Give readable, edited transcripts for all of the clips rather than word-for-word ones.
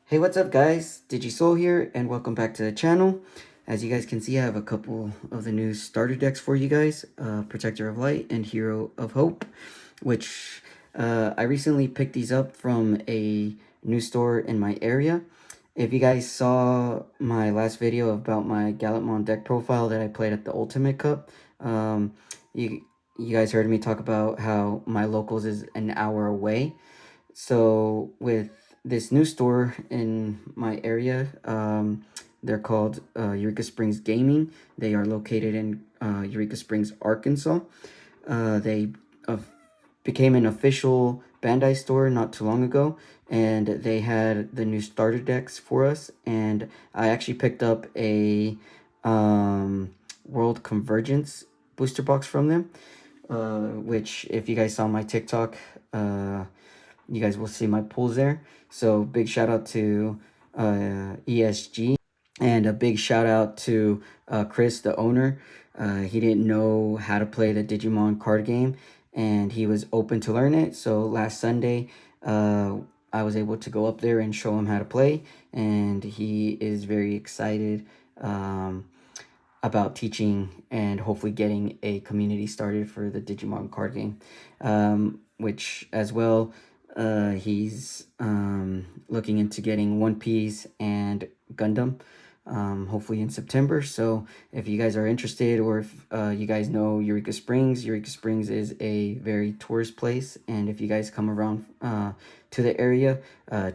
Hey, what's up guys? DigiSoul here and welcome back to the channel. As you guys can see, I have a couple of the new starter decks for you guys. Protector of Light and Hero of Hope, which I recently picked these up from a new store in my area. If you guys saw my last video about my Gallantmon deck profile that I played at the Ultimate Cup, um, you, you guys heard me talk about how my locals is an hour away. So with this new store in my area, they're called Eureka Springs Gaming. They are located in Eureka Springs, Arkansas. They became an official Bandai store not too long ago, and they had the new starter decks for us. And I actually picked up a World Convergence booster box from them, which if you guys saw my TikTok, you guys will see my pulls there. So big shout out to ESG, and a big shout out to Chris, the owner. He didn't know how to play the Digimon card game, and he was open to learn it. So last Sunday, I was able to go up there and show him how to play, and he is very excited about teaching and hopefully getting a community started for the Digimon card game, which as well, he's looking into getting One Piece and Gundam, hopefully in September. So if you guys are interested, or if you guys know Eureka Springs is a very tourist place, and if you guys come around to the area,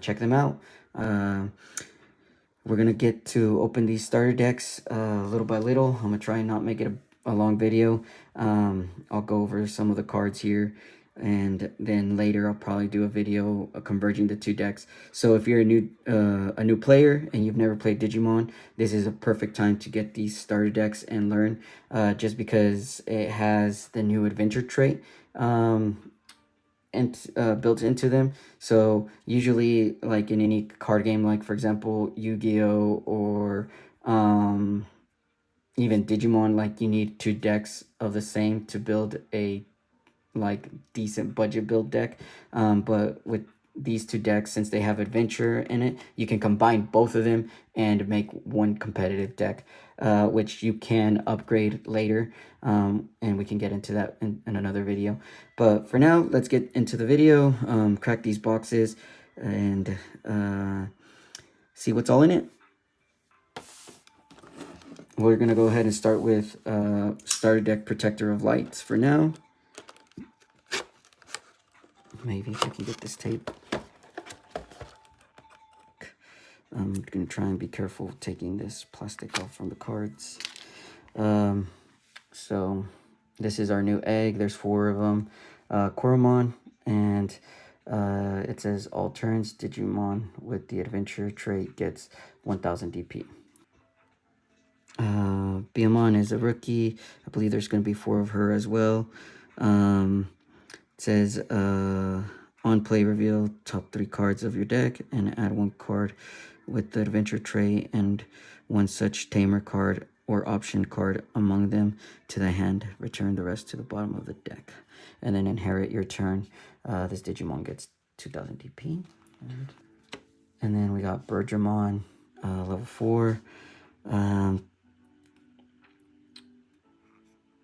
check them out. We're gonna get to open these starter decks little by little. I'm gonna try and not make it a long video. I'll go over some of the cards here, and then later I'll probably do a video converging the two decks. So if you're a new player and you've never played Digimon, this is a perfect time to get these starter decks and learn, just because it has the new adventure trait and built into them. So usually, like in any card game, like for example Yu-Gi-Oh, or even Digimon, like you need two decks of the same to build a like decent budget build deck. But with these two decks, since they have adventure in it, you can combine both of them and make one competitive deck, which you can upgrade later, and we can get into that in another video. But for now, let's get into the video, crack these boxes, and see what's all in it. We're gonna go ahead and start with starter deck Protector of Lights for now. Maybe if I can get this tape. I'm going to try and be careful taking this plastic off from the cards. So this is our new egg. There's 4 of them. Koromon, and it says all turns Digimon with the adventure trait gets 1000 DP. Biyomon is a rookie. I believe there's going to be 4 of her as well. It says on play, reveal top 3 cards of your deck and add 1 card with the adventure trait and 1 such tamer card or option card among them to the hand. Return the rest to the bottom of the deck, and then inherit your turn. This Digimon gets 2000 DP. And then we got Birdramon, level 4.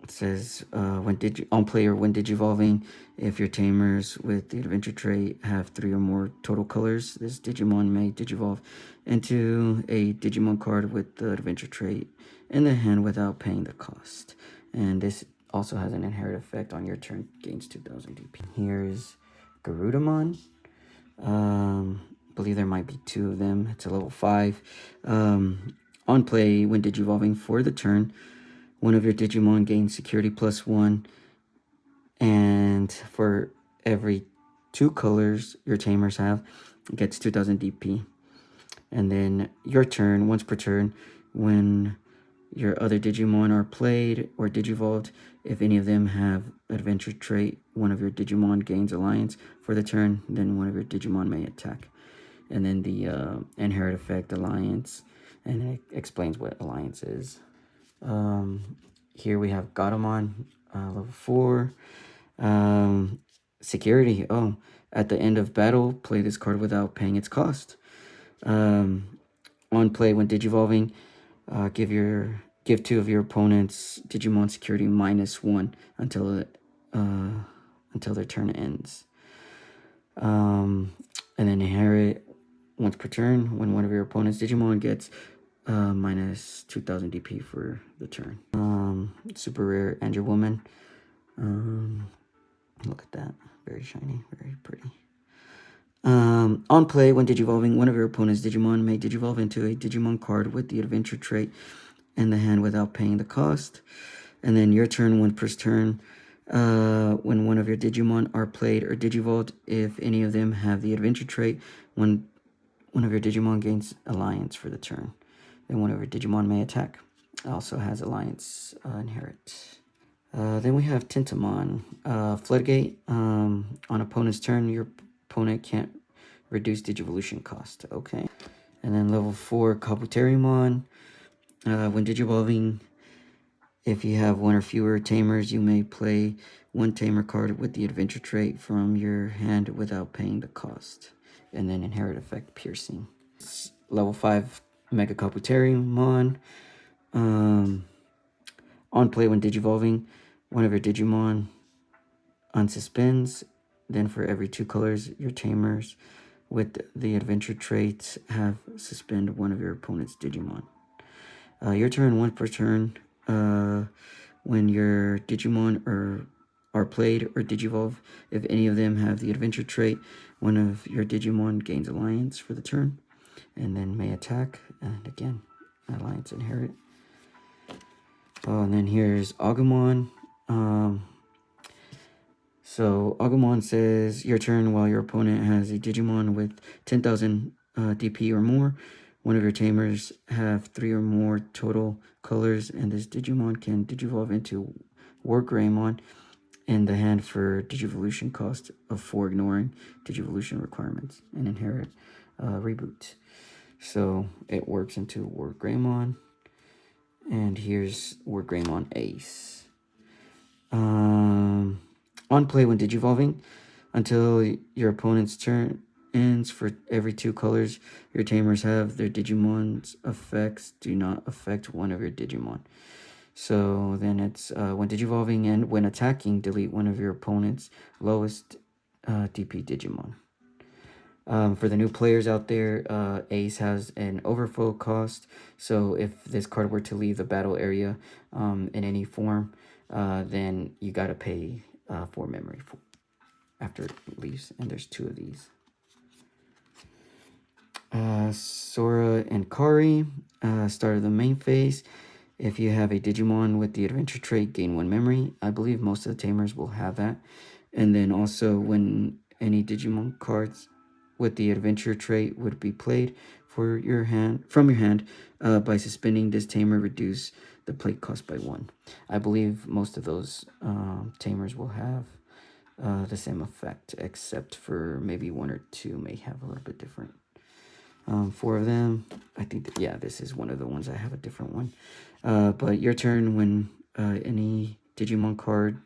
It says when digivolving, if your tamers with the adventure trait have 3 or more total colors, this Digimon may digivolve into a Digimon card with the adventure trait in the hand without paying the cost. And this also has an inherit effect on your turn, gains 2000 DP. Here's Garudamon. Believe there might be 2 of them. It's a level 5. On play, when digivolving for the turn, 1 of your Digimon gains security +1, and for every 2 colors your tamers have, it gets 2000 DP. And then your turn, once per turn, when your other Digimon are played or digivolved, if any of them have adventure trait, 1 of your Digimon gains alliance for the turn, then 1 of your Digimon may attack. And then the inherit effect, alliance, and it explains what alliance is. Here we have Gatomon, level 4. Security. Oh, at the end of battle, play this card without paying its cost. On play, when digivolving, give 2 of your opponent's Digimon security -1 until their turn ends. And then inherit once per turn when one of your opponent's Digimon gets minus 2000 DP for the turn. Super rare Angel Woman. Look at that, very shiny, very pretty. On play, when digivolving, one of your opponent's Digimon may digivolve into a Digimon card with the adventure trait in the hand without paying the cost. And then your turn, one per turn, when one of your Digimon are played or digivolved, if any of them have the adventure trait, when one of your Digimon gains alliance for the turn. Then one of your Digimon may attack. It also has alliance inherit. Then we have Tintamon. Floodgate. On opponent's turn, your opponent can't reduce Digivolution cost. Okay. And then level 4, Kabuterimon. When digivolving, if you have 1 or fewer tamers, you may play 1 tamer card with the adventure trait from your hand without paying the cost. And then inherit effect, Piercing. Level 5, Mega Kabuterimon. On play, when digivolving, one of your Digimon unsuspends. Then for every 2 colors, your tamers with the adventure traits have suspend one of your opponent's Digimon. Your turn, 1 per turn. When your Digimon are played or digivolve, if any of them have the adventure trait, one of your Digimon gains alliance for the turn, and then may attack. And again, alliance inherit. Oh, and then here's Agumon. So Agumon says, your turn, while your opponent has a Digimon with 10,000 DP or more, one of your tamers have 3 or more total colors, and this Digimon can digivolve into War Greymon in the hand for Digivolution cost of 4, ignoring Digivolution requirements, and inherit Reboot. So it works into War Greymon. And here's War Greymon Ace. On play, when digivolving, until your opponent's turn ends, for every 2 colors your tamers have, their Digimon's effects do not affect one of your Digimon. So then it's when digivolving and when attacking, delete one of your opponent's lowest DP Digimon. For the new players out there, Ace has an overflow cost. So if this card were to leave the battle area in any form, then you gotta pay 4 memory after it leaves. And there's 2 of these. Sora and Kari, start of the main phase. If you have a Digimon with the adventure trait, gain 1 memory. I believe most of the tamers will have that. And then also when any Digimon cards with the adventure trait would be played from your hand, by suspending this tamer, reduce the play cost by 1. I believe most of those tamers will have the same effect, except for maybe 1 or 2 may have a little bit different. 4 of them, I think that, yeah, this is one of the ones. I have a different one. But your turn, when any Digimon card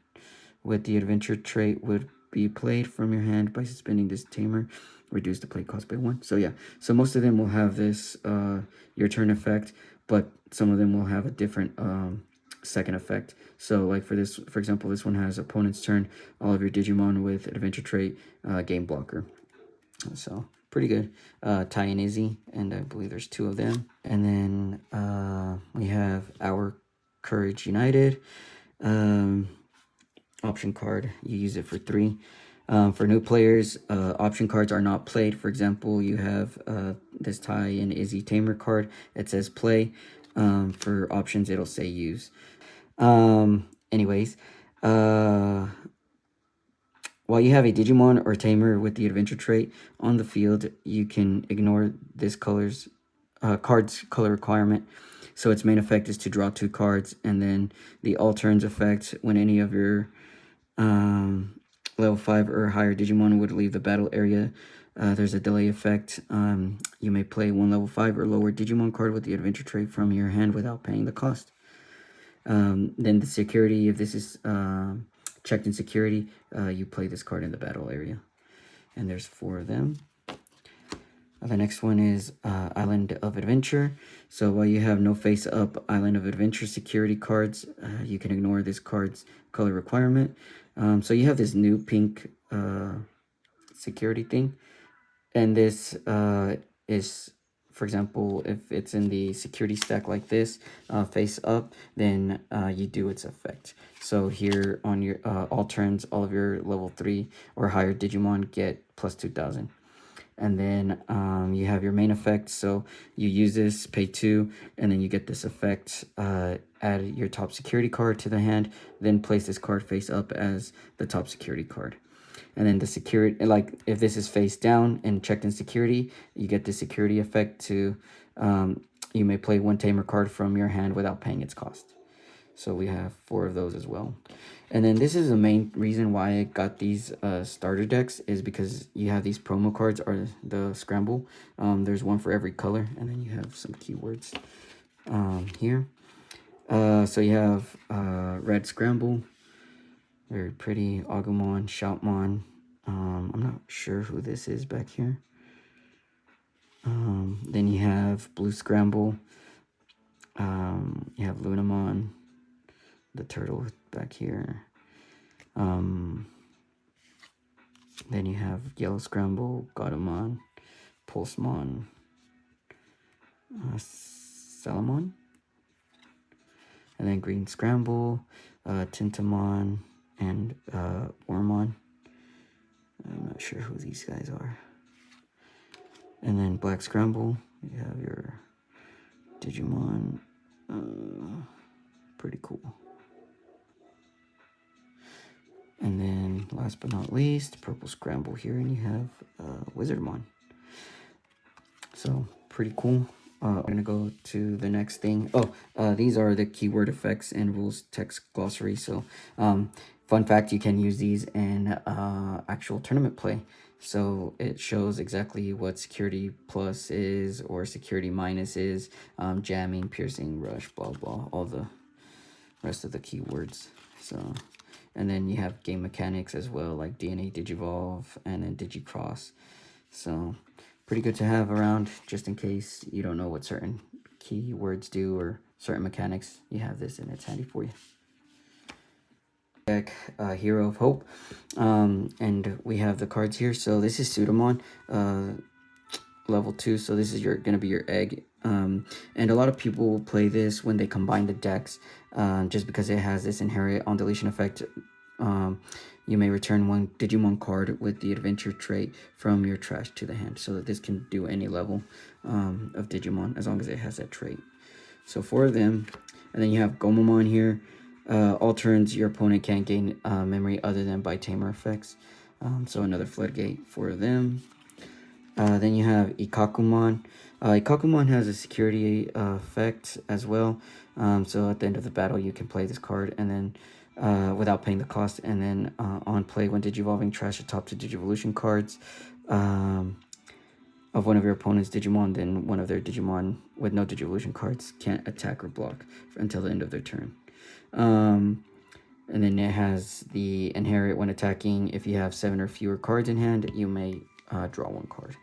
with the adventure trait would be played from your hand, by suspending this tamer, reduce the play cost by 1. So yeah, so most of them will have this your turn effect, but some of them will have a different second effect. So like for this, for example, this one has opponent's turn, all of your Digimon with adventure trait game blocker. So pretty good. Tai and Izzy, and I believe there's 2 of them. And then we have Our Courage United. Option card, you use it for 3. For new players, option cards are not played. For example, you have this Tai and Izzy Tamer card. It says play. For options, it'll say use. Anyways, while you have a Digimon or Tamer with the adventure trait on the field, you can ignore this card's color requirement. So its main effect is to draw 2 cards, and then the all turns effect, when any of your level 5 or higher Digimon would leave the battle area, there's a delay effect. You may play 1 level 5 or lower Digimon card with the adventure trait from your hand without paying the cost. Then the security, if this is checked in security, you play this card in the battle area. And there's 4 of them. The next one is Island of Adventure. So while you have no face-up Island of Adventure security cards, you can ignore this card's color requirement. So you have this new pink security thing, and this is, for example, if it's in the security stack like this, face up, then you do its effect. So here on your all turns, all of your level 3 or higher Digimon get plus 2,000. And then you have your main effect. So you use this, pay 2, and then you get this effect. Add your top security card to the hand, then place this card face up as the top security card. And then the security, like if this is face down and checked in security, you get the security effect to, you may play one tamer card from your hand without paying its cost. So we have 4 of those as well. And then this is the main reason why I got these starter decks, is because you have these promo cards, or the scramble. There's one for every color, and then you have some keywords here. So you have red scramble, very pretty, Agumon, Shoutmon. I'm not sure who this is back here. Then you have blue scramble. You have Lunamon, the turtle back here. Then you have yellow scramble, Godamon, Pulsemon, Salamon, and then green scramble, Tintamon, and Wormon. I'm not sure who these guys are. And then black scramble, you have your Digimon, pretty cool. And then last but not least, purple scramble here, and you have Wizardmon. So pretty cool. I'm gonna go to the next thing. These are the keyword effects and rules text glossary. So fun fact, you can use these in actual tournament play. So it shows exactly what security plus is or security minus is, jamming, piercing, rush, blah blah, all the rest of the keywords. So, and then you have game mechanics as well, like DNA Digivolve and then Digicross. So pretty good to have around, just in case you don't know what certain keywords do or certain mechanics. You have this and it's handy for you. Deck, Hero of Hope, and we have the cards here. So this is Pseudomon, level 2. So this is gonna be your egg. And a lot of people will play this when they combine the decks, just because it has this inherent on deletion effect. You may return one Digimon card with the adventure trait from your trash to the hand. So that this can do any level of Digimon as long as it has that trait. So 4 of them. And then you have Gomamon here. All turns your opponent can't gain memory other than by tamer effects. So another floodgate for them. Then you have Ikakumon. Ikakumon has a security effect as well. So at the end of the battle, you can play this card and then without paying the cost. And then on play, when Digivolving, trash the top 2 Digivolution cards of one of your opponent's Digimon. Then one of their Digimon with no Digivolution cards can't attack or block until the end of their turn. And then it has the inherit when attacking. If you have 7 or fewer cards in hand, you may draw 1 card.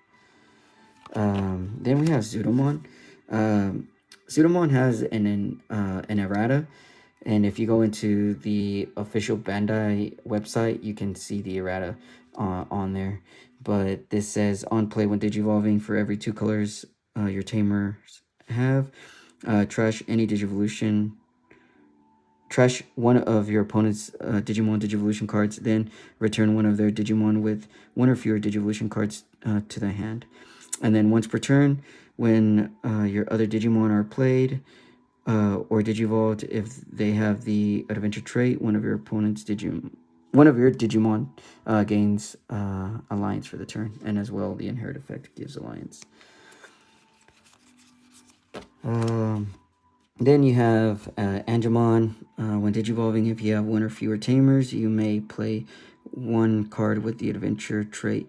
Then we have Pseudomon. Pseudomon has an errata, and if you go into the official Bandai website, you can see the errata on there. But this says, on play when Digivolving, for every 2 colors your tamers have, trash any Digivolution. Trash one of your opponent's Digimon Digivolution cards, then return one of their Digimon with 1 or fewer Digivolution cards to the hand. And then once per turn, when your other Digimon are played or Digivolved, if they have the adventure trait, one of your Digimon gains alliance for the turn, and as well the inherit effect gives alliance. Then you have Angemon. When Digivolving, if you have 1 or fewer tamers, you may play 1 card with the adventure trait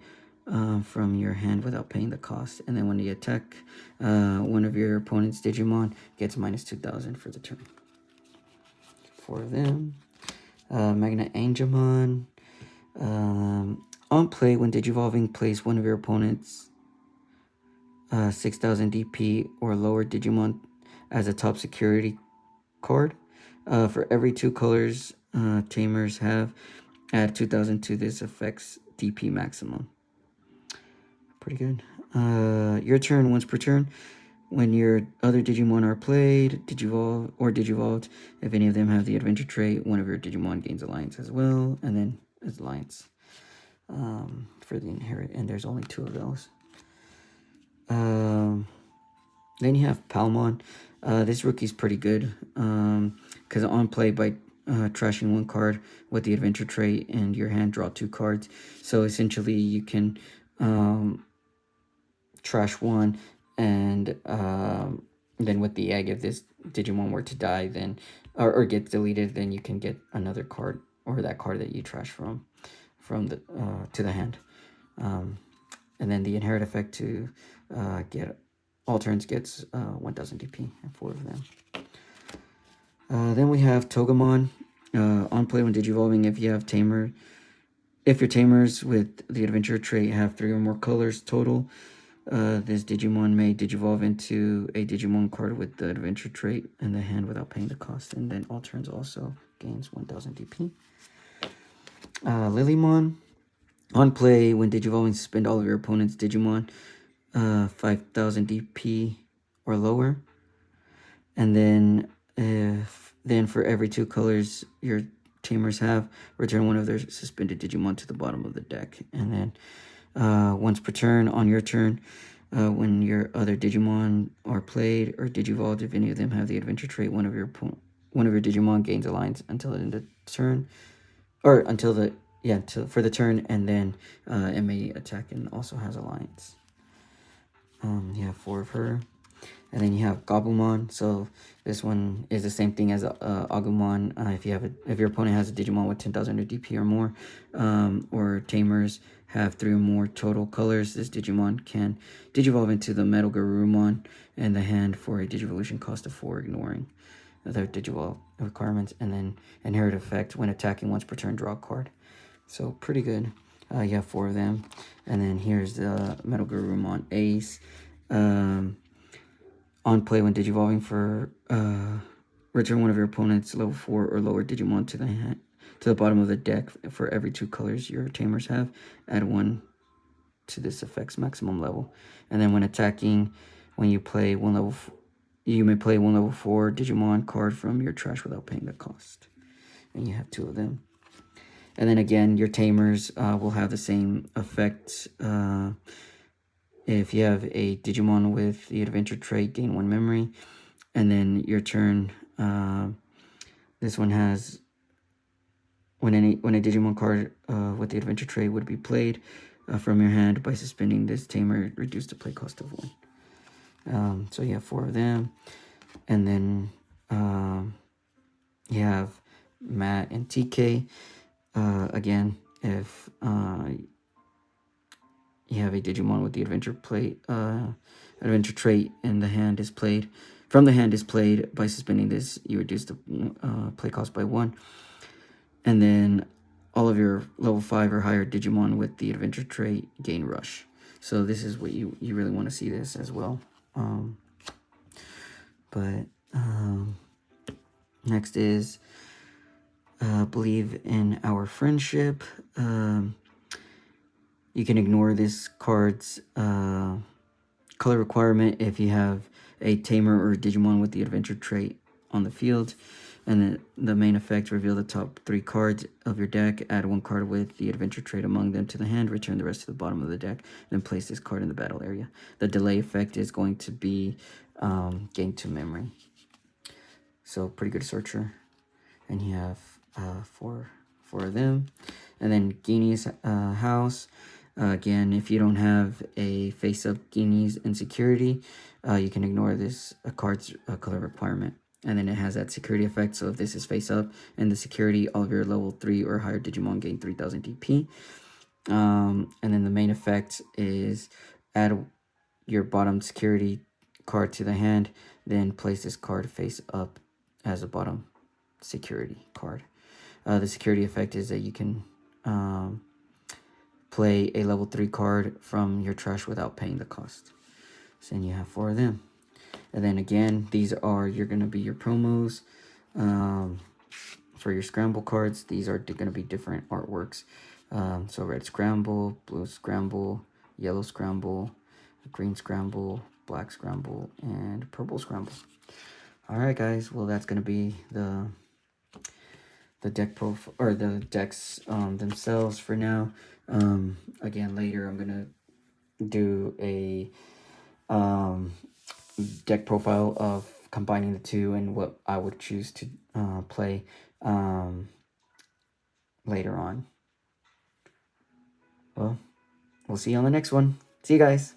from your hand without paying the cost. And then when you attack, one of your opponent's Digimon gets minus 2,000 for the turn. 4 of them. Magna Angemon. On play, when Digivolving, place one of your opponent's 6000 DP or lower Digimon as a top security card. For every 2 colors tamers have, add 2000 to this effect's DP maximum. Pretty good. Your turn, once per turn. When your other Digimon are played, Digivolved, if any of them have the adventure trait, one of your Digimon gains alliance as well, and then as alliance for the inherit, and there's only 2 of those. Then you have Palmon. This rookie's pretty good because on play by trashing 1 card with the adventure trait and your hand draw 2 cards. So essentially you can trash 1 and then with the egg, if this Digimon were to die, then or get deleted, then you can get another card or that card that you trash from the to the hand. And then the inherit effect to get all turns gets 1000 DP and 4 of them. Then we have Togemon. On play when Digivolving, if you have if your tamers with the adventure trait have 3 or more colors total, this Digimon may Digivolve into a Digimon card with the adventure trait in the hand without paying the cost, and then all turns also gains 1000 DP. Lilymon. On play, when Digivolving, suspend all of your opponent's Digimon 5000 DP or lower. And then for every 2 colors your tamers have, return one of their suspended Digimon to the bottom of the deck. And then once per turn, on your turn, when your other Digimon are played or Digivolved, if any of them have the adventure trait, one of your Digimon gains alliance until the end of the turn, or until the for the turn, and then it may attack and also has alliance. You have 4 of her. And then you have Gabumon. So this one is the same thing as Agumon. If your opponent has a Digimon with 10,000 DP or more, or tamers have 3 or more total colors, this Digimon can Digivolve into the Metal Garurumon in the hand for a Digivolution cost of 4, ignoring other Digivolve requirements, and then inherit effect when attacking once per turn, draw a card. So pretty good. You have 4 of them. And then here's the Metal Garurumon Ace. On play when Digivolving, for return one of your opponent's level 4 or lower Digimon to the bottom of the deck for every 2 colors your tamers have. Add 1 to this effect's maximum level. And then when attacking, when you play you may play 1 level 4 Digimon card from your trash without paying the cost. And you have 2 of them. And then again, your tamers will have the same effect. If you have a Digimon with the adventure trait, gain 1 memory. And then your turn, this one has, when a Digimon card with the adventure trait would be played from your hand, by suspending this tamer, reduce the play cost of 1. So you have 4 of them. And then you have Matt and TK. Again, if you have a Digimon with the adventure trait in the hand is played, by suspending this, you reduce the play cost by 1. And then all of your level 5 or higher Digimon with the adventure trait gain rush. So this is what you really want to see this as well. Next is believe in our friendship. You can ignore this card's color requirement if you have a tamer or Digimon with the adventure trait on the field. And then the main effect, reveal the top 3 cards of your deck, add 1 card with the adventure trait among them to the hand, return the rest to the bottom of the deck, then place this card in the battle area. The delay effect is going to be gain 2 memory. So pretty good searcher. And you have 4 of them. And then Guinea's house. Again, if you don't have a face-up Guinea's insecurity, you can ignore this card's color requirement. And then it has that security effect. So if this is face-up and the security, all of your level 3 or higher Digimon gain 3000 DP. And then the main effect is add your bottom security card to the hand, then place this card face up as a bottom security card. The security effect is that you can play a level 3 card from your trash without paying the cost. So then you have 4 of them. And then again, these are going to be your promos. For your scramble cards, these are going to be different artworks. So red scramble, blue scramble, yellow scramble, green scramble, black scramble, and purple scramble. Alright guys, well that's going to be the deck profile, or the decks themselves for now. Again, later I'm going to do a deck profile of combining the two and what I would choose to play later on. Well, we'll see you on the next one. See you guys.